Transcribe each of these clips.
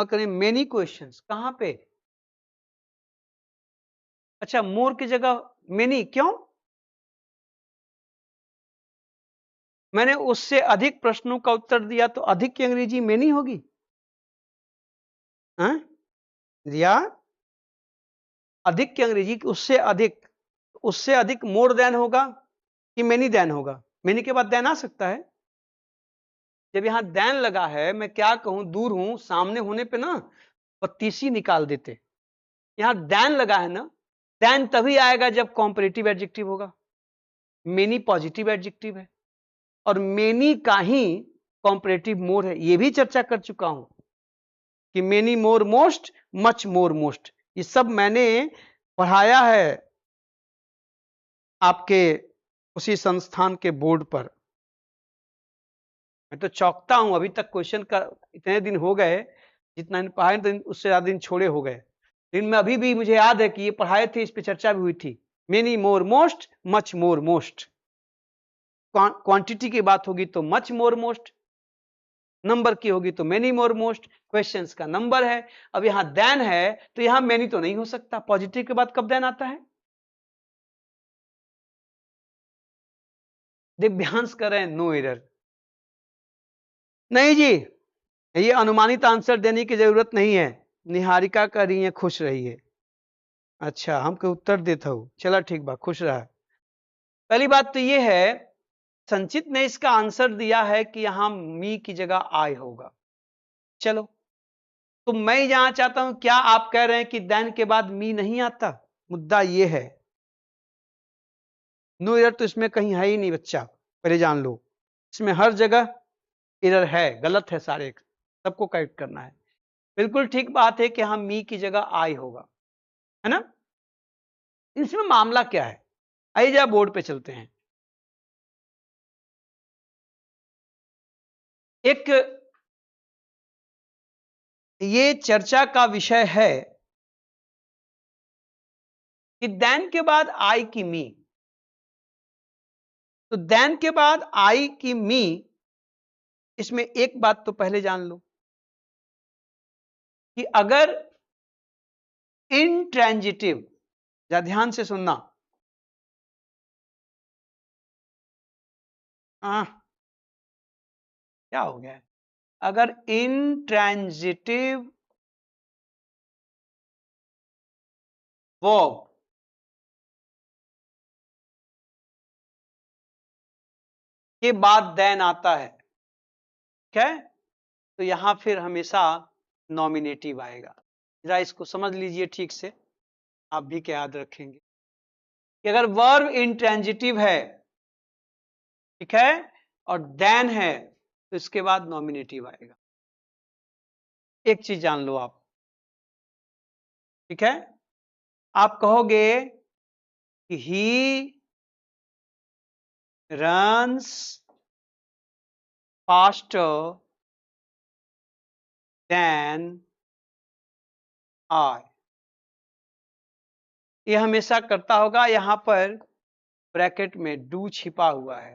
इस्तेमाल करें many questions, कहां पे? अच्छा, मोर की जगह मेनी, क्यों? मैंने उससे अधिक प्रश्नों का उत्तर दिया तो अधिक की अंग्रेजी मेनी होगी? हाँ? या अधिक की अंग्रेजी उससे अधिक मोर देन होगा कि मेनी देन होगा? मेनी के बाद देन आ सकता है। जब यहां देन लगा है, मैं क्या कहूं, दूर हूं, सामने होने पे ना पत्तीसी निकाल देते। यहां देन लगा है ना, देन तभी आएगा जब कॉम्परेटिव एडजेक्टिव होगा। मेनी पॉजिटिव एडजेक्टिव है और मेनी का ही कॉम्परेटिव मोर है। यह भी चर्चा कर चुका हूं कि many more most, much more most, ये सब मैंने पढ़ाया है आपके उसी संस्थान के बोर्ड पर। मैं तो चौंकता हूं, अभी तक क्वेश्चन का इतने दिन हो गए, जितना दिन पढ़ाए तो उससे ज्यादा दिन छोड़े हो गए, लेकिन मैं अभी भी, मुझे याद है कि ये पढ़ाए थे, इस पे चर्चा भी हुई थी। Many more most, much more most. Quantity की बात होगी तो मच मोर मोस्ट, नंबर की होगी तो मेनी मोर मोस्ट, क्वेश्चंस का नंबर है। अब यहां देन है तो यहां मेनी तो नहीं हो सकता। पॉजिटिव के बाद कब देन आता है? दिव्यांश कर रहे हैं नो एरर। नहीं जी, ये अनुमानित आंसर देने की जरूरत नहीं है। निहारिका कर रही है खुश रही है। अच्छा, हमको उत्तर देता हूं, चला ठीक बा, खुश रहा। पहली बात तो ये है, संचित ने इसका आंसर दिया है कि यहां मी की जगह आई होगा। चलो, तो मैं यहां चाहता हूं, क्या आप कह रहे हैं कि देन के बाद मी नहीं आता? मुद्दा ये है, नो एरर तो इसमें कहीं है ही नहीं बच्चा, पहले जान लो। इसमें हर जगह एरर है, गलत है, सारे सबको करेक्ट करना है। बिल्कुल ठीक बात है कि हम मी की जगह आई होगा, है ना? इसमें मामला क्या है, आइए जरा बोर्ड पे चलते हैं। एक ये चर्चा का विषय है कि देन के बाद आई की मी, तो देन के बाद आई की मी, इसमें एक बात तो पहले जान लो कि अगर इंट्रांजिटिव, या ध्यान से सुनना, क्या हो गया है, अगर इंट्रांजिटिव वर्ब के बाद देन आता है, क्या है, तो यहां फिर हमेशा नॉमिनेटिव आएगा। जरा इसको समझ लीजिए ठीक से, आप भी क्या याद रखेंगे कि अगर वर्ब इंट्रांजिटिव है, ठीक है, और देन है, तो इसके बाद नॉमिनेटिव आएगा। एक चीज जान लो आप, ठीक है, आप कहोगे कि he runs faster than I, ये हमेशा करता होगा। यहां पर ब्रैकेट में डू छिपा हुआ है,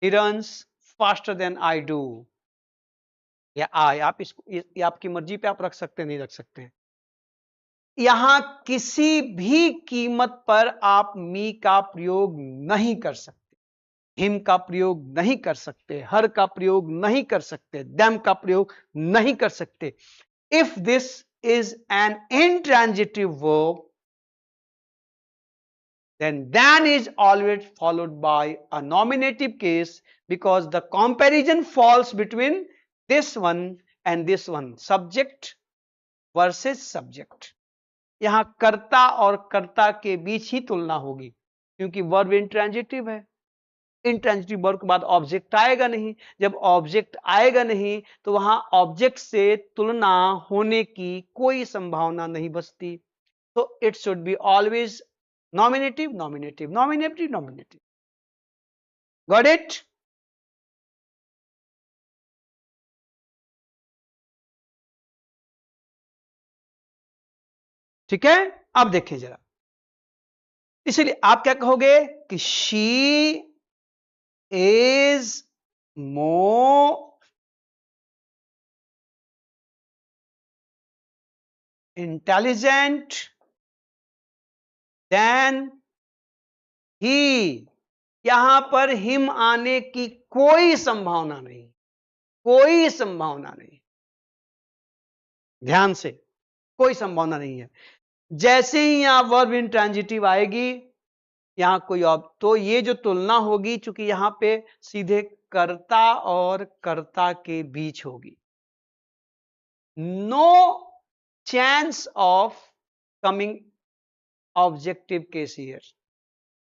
he runs faster than I do, या आई, आप इसको, ये आपकी मर्जी पे आप रख सकते हैं, नहीं रख सकते हैं। यहां किसी भी कीमत पर आप मी का प्रयोग नहीं कर सकते, हिम का प्रयोग नहीं कर सकते, हर का प्रयोग नहीं कर सकते, देम का प्रयोग नहीं कर सकते। If this is an intransitive verb, then than is always followed by a nominative case, because the comparison falls between this one and this one, subject versus subject। यहां कर्ता और कर्ता के बीच ही तुलना होगी, क्योंकि वर्ब इंट्रांजिटिव है। इंट्रांजिटिव वर्ब के बाद ऑब्जेक्ट आएगा नहीं, जब ऑब्जेक्ट आएगा नहीं तो वहां ऑब्जेक्ट से तुलना होने की कोई संभावना नहीं बचती। तो it should be always nominative nominative nominative nominative. Got it? ठीक है, अब देखिए जरा, इसलिए आप क्या कहोगे कि she is more intelligent than he. यहां पर हिम आने की कोई संभावना नहीं, कोई संभावना नहीं, ध्यान से, कोई संभावना नहीं है। जैसे ही यहां वर्ब इंट्रांजिटिव आएगी, यहां कोई तो ये जो तुलना होगी, चूंकि यहां पे सीधे कर्ता और कर्ता के बीच होगी, no chance of coming objective case here.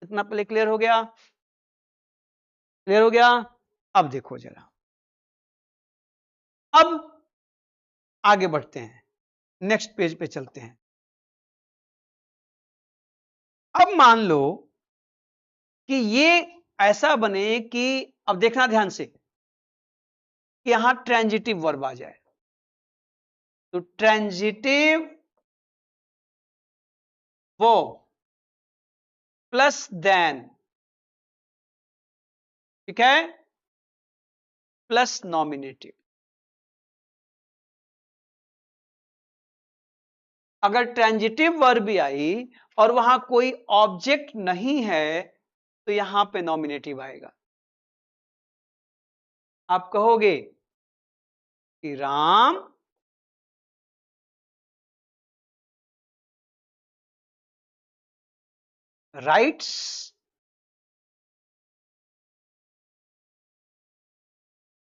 इतना पहले क्लियर हो गया? क्लियर हो गया? अब देखो जरा, अब आगे बढ़ते हैं, नेक्स्ट पेज पे चलते हैं। अब मान लो कि ये ऐसा बने कि, अब देखना ध्यान से, कि यहां ट्रांजिटिव वर्ब आ जाए, तो ट्रांजिटिव वो प्लस देन, ठीक है, प्लस नॉमिनेटिव। अगर ट्रांजिटिव वर्ब भी आई और वहां कोई ऑब्जेक्ट नहीं है, तो यहां पे नॉमिनेटिव आएगा। आप कहोगे कि राम राइट्स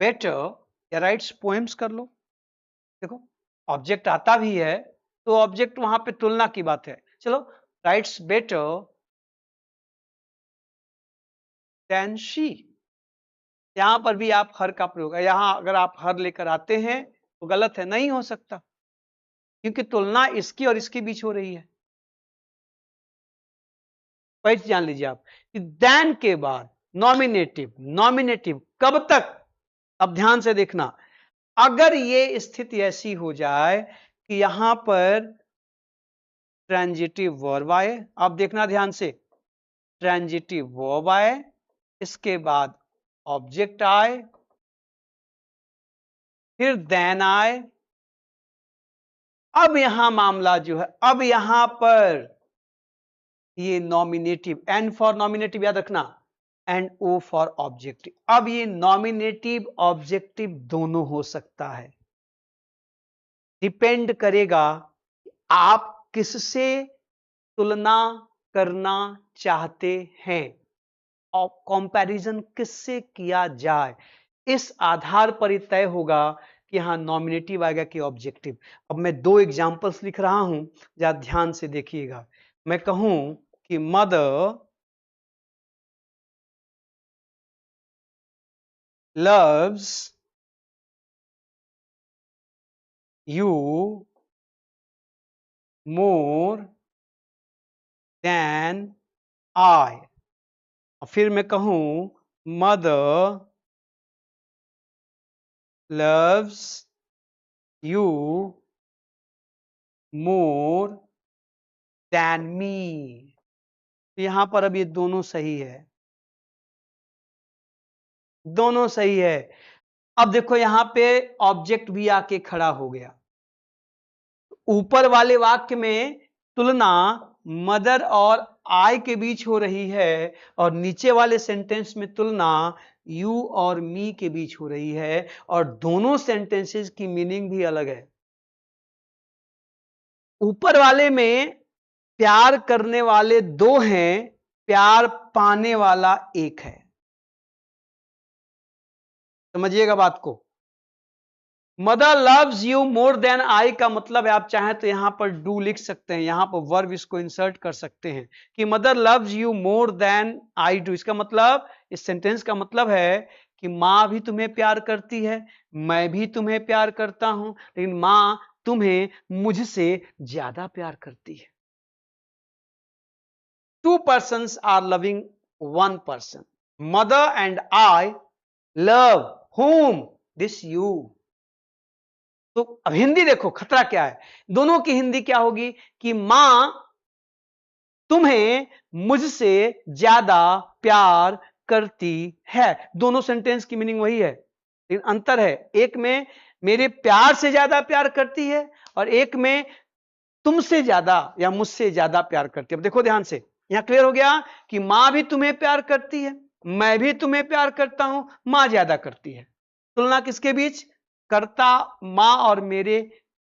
बेटर, या राइट्स पोएम्स कर लो। देखो, ऑब्जेक्ट आता भी है तो ऑब्जेक्ट वहां पे तुलना की बात है। चलो, राइट्स बेटर देन शी, यहां पर भी आप हर का प्रयोग है। यहां अगर आप हर लेकर आते हैं तो गलत है, नहीं हो सकता, क्योंकि तुलना इसकी और इसके बीच हो रही है। पहले जान लीजिए आप कि देन के बाद नॉमिनेटिव, नॉमिनेटिव कब तक? अब ध्यान से देखना, अगर ये स्थिति ऐसी हो जाए कि यहां पर ट्रांजिटिव वर्ब आए, अब देखना ध्यान से, ट्रांजिटिव वर्ब आए, इसके बाद ऑब्जेक्ट आए, फिर देन आए, अब यहां मामला जो है, अब यहां पर ये नॉमिनेटिव, एन फॉर नॉमिनेटिव याद रखना, एंड ओ फॉर ऑब्जेक्टिव। अब ये नॉमिनेटिव ऑब्जेक्टिव दोनों हो सकता है, डिपेंड करेगा आप किससे तुलना करना चाहते हैं और कंपैरिजन किससे किया जाए, इस आधार पर ही तय होगा कि यहां नॉमिनेटिव आएगा कि ऑब्जेक्टिव। अब मैं दो एग्जांपल्स लिख रहा हूं, जरा ध्यान से देखिएगा। मैं कहूं कि mother loves you more than I, और फिर मैं कहूं mother loves you more than me, यहां पर अब ये दोनों सही है, दोनों सही है। अब देखो यहां पे ऑब्जेक्ट भी आके खड़ा हो गया। ऊपर वाले वाक्य में तुलना मदर और आई के बीच हो रही है, और नीचे वाले सेंटेंस में तुलना यू और मी के बीच हो रही है, और दोनों सेंटेंसेस की मीनिंग भी अलग है। ऊपर वाले में प्यार करने वाले दो हैं, प्यार पाने वाला एक है। समझिएगा बात को। Mother loves you more than I का मतलब है, आप चाहें तो यहां पर डू लिख सकते हैं, यहां पर वर्ब इसको इंसर्ट कर सकते हैं कि mother loves you more than I do. इसका मतलब, इस सेंटेंस का मतलब है कि मां भी तुम्हें प्यार करती है, मैं भी तुम्हें प्यार करता हूं, लेकिन मां तुम्हें मुझसे ज्यादा प्यार करती है। Two persons are loving one person, mother and I love whom? This you. तो अब हिंदी देखो खतरा क्या है, दोनों की हिंदी क्या होगी कि मां तुम्हें मुझसे ज्यादा प्यार करती है। दोनों सेंटेंस की मीनिंग वही है, लेकिन अंतर है, एक में मेरे प्यार से ज्यादा प्यार करती है और एक में तुमसे ज्यादा या मुझसे ज्यादा प्यार करती है। अब देखो ध्यान से, यहां क्लियर हो गया कि मां भी तुम्हें प्यार करती है, मैं भी तुम्हें प्यार करता हूं, मां ज्यादा करती है। तुलना किसके बीच? कर्ता मां और मेरे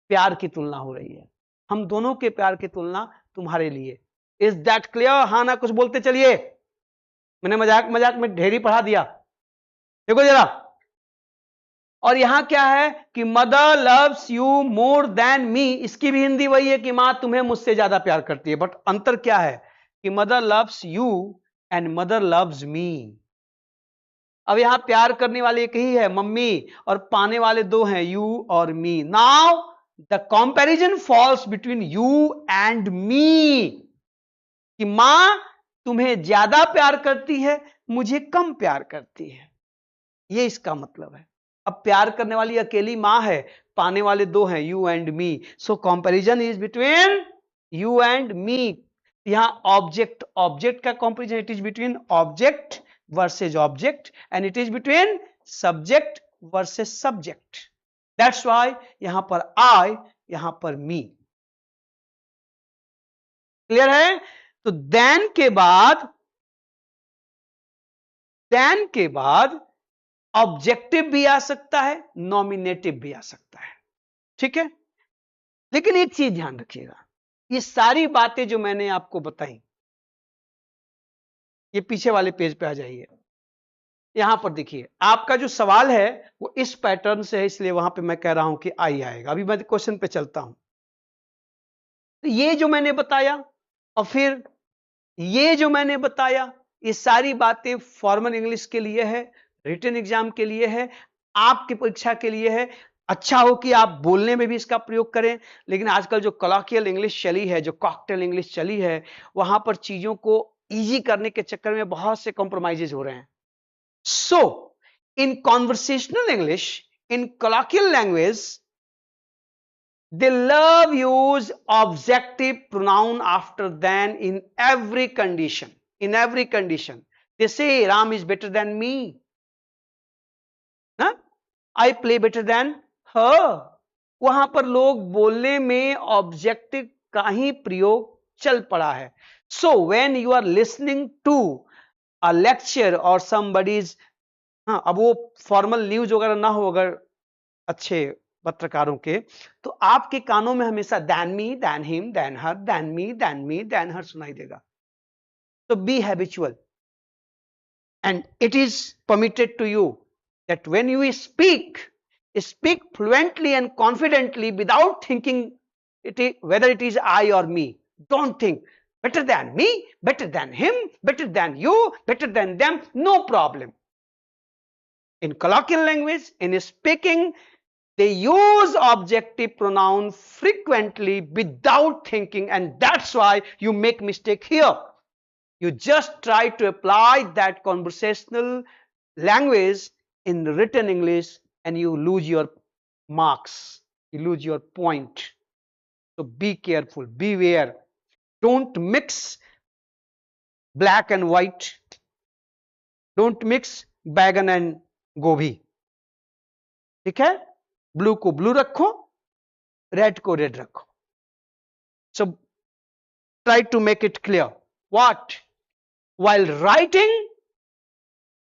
प्यार की तुलना हो रही है। हम दोनों के प्यार की तुलना तुम्हारे लिए। Is that clear? हाँ ना कुछ बोलते चलिए, मैंने मजाक मजाक में ढेरी पढ़ा दिया। देखो जरा, और यहां क्या है कि mother loves you more than me, इसकी भी हिंदी वही है कि मां तुम्हें मुझसे ज्यादा प्यार करती है, बट अंतर क्या है कि mother loves you and mother loves me. अब यहां प्यार करने वाले एक ही है, मम्मी, और पाने वाले दो हैं, यू और me. Now the comparison falls between you and me, कि मां तुम्हें ज्यादा प्यार करती है, मुझे कम प्यार करती है, ये इसका मतलब है। अब प्यार करने वाली अकेली मां है, पाने वाले दो हैं, you and me. So comparison is between you and मी। यहां ऑब्जेक्ट ऑब्जेक्ट का comparison, it is between object versus object, and it is between subject versus subject. That's why यहां पर आई, यहां पर मी। क्लियर है? तो देन के बाद ऑब्जेक्टिव भी आ सकता है, नॉमिनेटिव भी आ सकता है। ठीक है, लेकिन एक चीज ध्यान रखिएगा, ये सारी बातें जो मैंने आपको बताई, ये पीछे वाले पेज पे आ जाइए। यहां पर देखिए, आपका जो सवाल है वो इस पैटर्न से है, इसलिए वहां पे मैं कह रहा हूं कि आई आएगा। अभी मैं क्वेश्चन पे चलता हूं। तो ये जो मैंने बताया, और फिर ये जो मैंने बताया, ये सारी बातें फॉर्मल इंग्लिश के लिए है, रिटन एग्जाम के लिए है, आपकी परीक्षा के लिए है। अच्छा हो कि आप बोलने में भी इसका प्रयोग करें, लेकिन आजकल जो कॉलोकियल इंग्लिश चली है, जो कॉकटेल इंग्लिश चली है, वहां पर चीजों को इजी करने के चक्कर में बहुत से कॉम्प्रोमाइजेज हो रहे हैं। So in conversational English, in colloquial language, they love use objective pronoun after than in every condition. In every condition. They say Ram is better than me. Huh? I play better than her. वहां पर लोग बोलने में objective का ही प्रयोग चल पड़ा है। So when you are listening to a lecture और समबडीज, हाँ, अब वो फॉर्मल न्यूज वगैरह ना हो अगर अच्छे पत्रकारों के, तो आपके कानों में हमेशा than me, than him, than her, than me, than me, than her सुनाई देगा। तो be habitual, and it is permitted to you that when you speak fluently and confidently without thinking whether it is I or me. Don't think better than me, better than him, better than you, better than them. No problem. In colloquial language, in speaking, they use objective pronoun frequently without thinking, and that's why you make mistake here. You just try to apply that conversational language in written English and you lose your marks, you lose your point. So be careful, beware. Don't mix black and white. Don't mix बैगन and गोभी। ठीक है, blue को blue रखो, red को red रखो। So try to make it clear. What? While writing,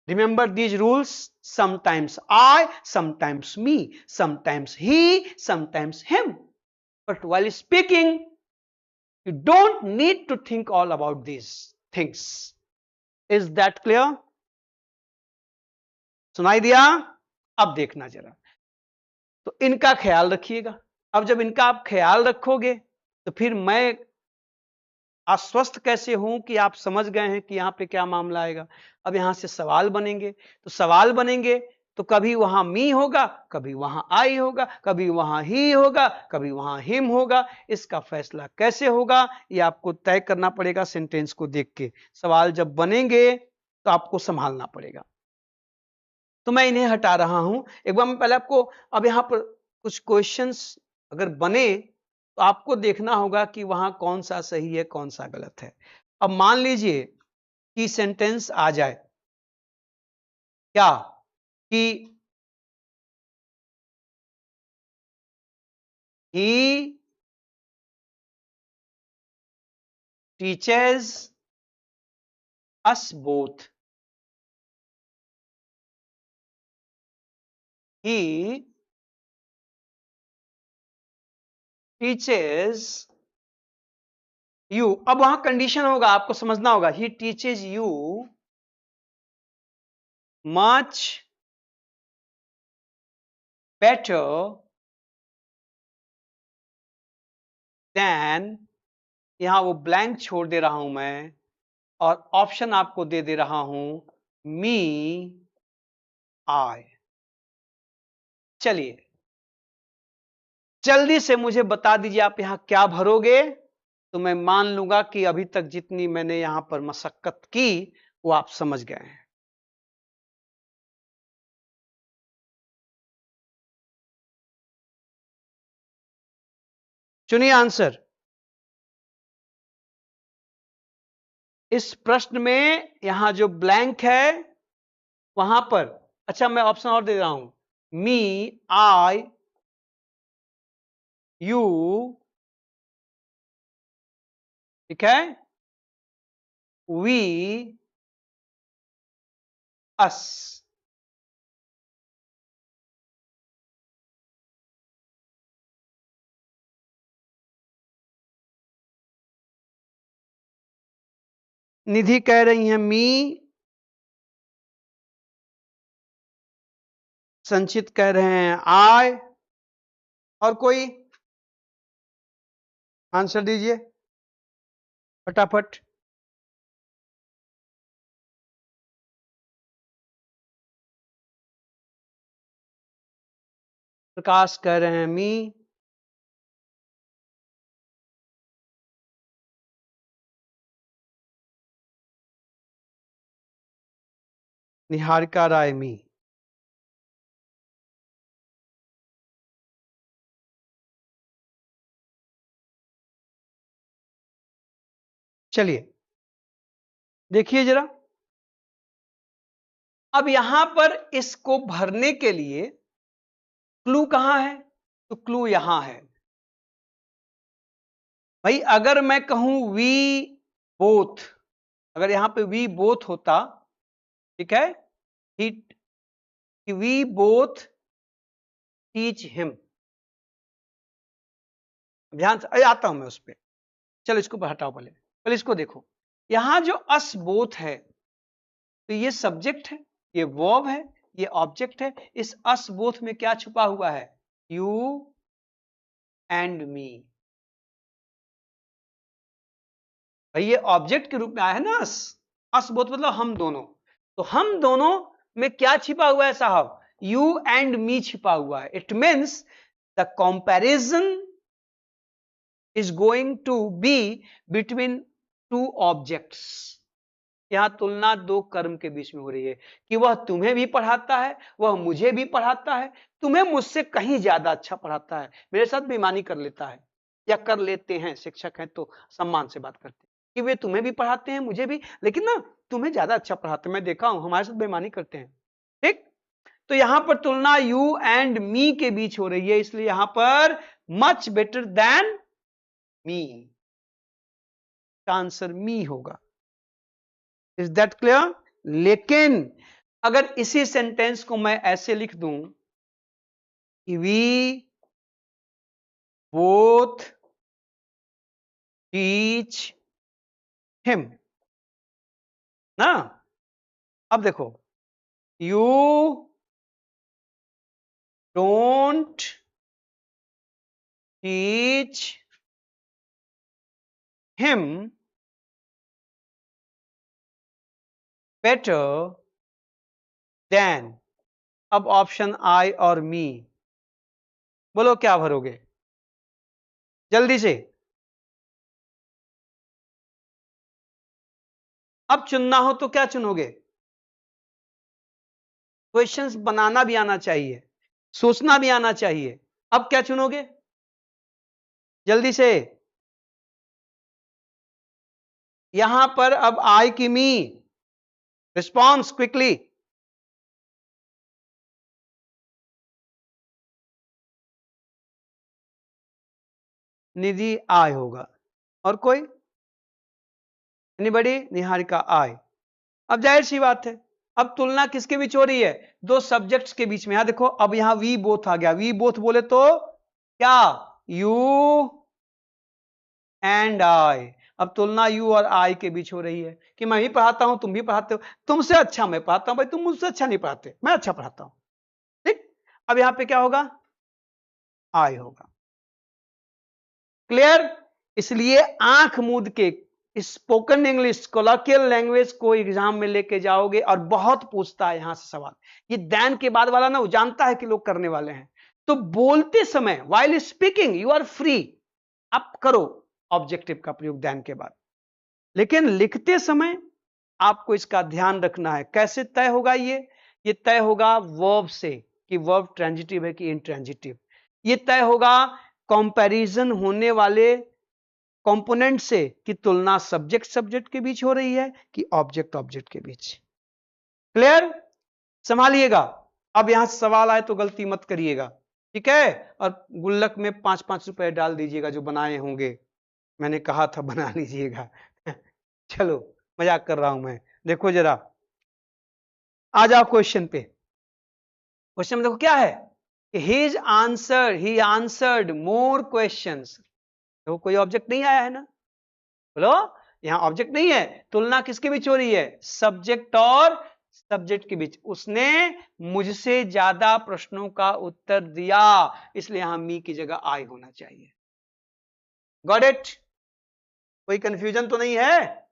remember these rules. Sometimes I, sometimes me, sometimes he, sometimes him. But while speaking, you don't need to think all about these things. Is that clear? सुनाई दिया? अब देखना जरा, तो इनका ख्याल रखिएगा। अब जब इनका आप ख्याल रखोगे तो फिर मैं आश्वस्त कैसे हूं कि आप समझ गए हैं कि यहां पे क्या मामला आएगा। अब यहां से सवाल बनेंगे, तो सवाल बनेंगे तो कभी वहां मी होगा, कभी वहां आई होगा, कभी वहां ही होगा, कभी वहां हिम होगा। इसका फैसला कैसे होगा ये आपको तय करना पड़ेगा सेंटेंस को देख के। सवाल जब बनेंगे तो आपको संभालना पड़ेगा। तो मैं इन्हें हटा रहा हूं। एक बार मैं पहले आपको, अब यहां पर कुछ क्वेश्चंस अगर बने तो आपको देखना होगा कि वहां कौन सा सही है कौन सा गलत है। अब मान लीजिए कि सेंटेंस आ जाए क्या कि ही teaches us both. He teaches you. अब वहां कंडीशन होगा, आपको समझना होगा. He teaches you much better than, यहां वो ब्लैंक छोड़ दे रहा हूं मैं और ऑप्शन आपको दे दे रहा हूं, मी आई. चलिए जल्दी से मुझे बता दीजिए आप यहां क्या भरोगे, तो मैं मान लूंगा कि अभी तक जितनी मैंने यहां पर मशक्कत की वो आप समझ गए हैं. चुनिए आंसर. इस प्रश्न में यहां जो ब्लैंक है वहां पर, अच्छा मैं ऑप्शन और दे रहा हूं, मी आई यू, ठीक है, वी अस. निधि कह रही हैं मी, संचित कह रहे हैं आई, और कोई आंसर दीजिए फटाफट. प्रकाश कह रहे हैं मी, निहारिका राय मी. चलिए देखिए जरा, अब यहां पर इसको भरने के लिए क्लू कहां है, तो क्लू यहां है भाई. अगर मैं कहूं वी बोथ, अगर यहां पे वी बोथ होता, ठीक है, वी बोथ टीच हिम. ध्यान से आता हूं मैं उस पर. चलो इसको हटाओ, पहले पहले इसको देखो. यहां जो अस बोथ है, तो ये सब्जेक्ट है, ये वर्ब है, ये ऑब्जेक्ट है. इस अस बोथ में क्या छुपा हुआ है, यू एंड मी. भाई ये ऑब्जेक्ट के रूप में आया है ना अस. अस बोथ मतलब हम दोनों. तो हम दोनों में क्या छिपा हुआ है साहब, यू एंड मी छिपा हुआ है. It means the comparison is going to be between two objects. यहां तुलना दो कर्म के बीच में हो रही है कि वह तुम्हें भी पढ़ाता है, वह मुझे भी पढ़ाता है. तुम्हें मुझसे कहीं ज्यादा अच्छा पढ़ाता है, मेरे साथ बेईमानी कर लेता है, या कर लेते हैं, शिक्षक हैं तो सम्मान से बात करते हैं कि वे तुम्हें भी पढ़ाते हैं मुझे भी, लेकिन ना तुम्हें ज्यादा अच्छा पढ़ाते हैं, मैं देखा हूं हमारे साथ बेईमानी करते हैं. ठीक, तो यहां पर तुलना यू एंड मी के बीच हो रही है, इसलिए यहां पर मच बेटर देन मी का आंसर मी होगा. Is that clear. लेकिन अगर इसी सेंटेंस को मैं ऐसे लिख दूं कि वी बोथ टीच हिम ना, अब देखो, you don't teach him better than. अब ऑप्शन आई और मी, बोलो क्या भरोगे जल्दी से. अब चुनना हो तो क्या चुनोगे, क्वेश्चंस बनाना भी आना चाहिए, सोचना भी आना चाहिए. अब क्या चुनोगे जल्दी से. यहां पर अब आई की मी, रिस्पॉन्स क्विकली. निधि आय होगा, और कोई एनीबॉडी? निहारिका आई। अब जाहिर सी बात है, अब तुलना किसके बीच हो रही है? दो सब्जेक्ट्स के बीच में। यहां देखो, अब यहां वी बोथ आ गया। वी बोथ बोले तो क्या? You and I. अब तुलना यू और आई के बीच हो रही है कि मैं भी पढ़ाता हूं, तुम भी पढ़ाते हो, तुमसे अच्छा मैं पढ़ाता हूं भाई, तुम मुझसे अच्छा नहीं पढ़ाते, मैं अच्छा पढ़ाता हूं। ठीक, अब यहां पे क्या होगा? आई होगा। क्लियर? इसलिए आंख मूंद के स्पोकन इंग्लिश कोलॉकियल लैंग्वेज को एग्जाम में लेके जाओगे और बहुत पूछता है यहां से सवाल। ये दैन के बाद वाला ना, वो जानता है कि लोग करने वाले हैं, तो बोलते समय while speaking you are free, आप करो ऑब्जेक्टिव का प्रयोग दैन के बाद, लेकिन लिखते समय आपको इसका ध्यान रखना है। कैसे तय होगा ये तय होगा वर्ब से, कि वर्ब ट्रांजिटिव है कि इंट्रांजिटिव। ये तय होगा कंपैरिजन होने वाले कंपोनेंट से, कि तुलना सब्जेक्ट सब्जेक्ट के बीच हो रही है कि ऑब्जेक्ट ऑब्जेक्ट के बीच। क्लियर? संभालिएगा। अब यहां से सवाल आए तो गलती मत करिएगा, ठीक है? और गुल्लक में 5-5 रुपए डाल दीजिएगा जो बनाए होंगे, मैंने कहा था बना लीजिएगा। चलो, मजाक कर रहा हूं मैं। देखो जरा, आ जाओ क्वेश्चन पे। क्वेश्चन में देखो क्या है, ही आंसर्ड मोर क्वेश्चंस। तो कोई ऑब्जेक्ट नहीं आया है ना, बोलो। यहां ऑब्जेक्ट नहीं है, तुलना किसके बीच हो रही है? सब्जेक्ट और सब्जेक्ट के बीच। उसने मुझसे ज्यादा प्रश्नों का उत्तर दिया, इसलिए यहां मी की जगह आई होना चाहिए। Got it? कोई कंफ्यूजन तो नहीं है?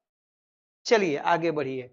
चलिए आगे बढ़िए।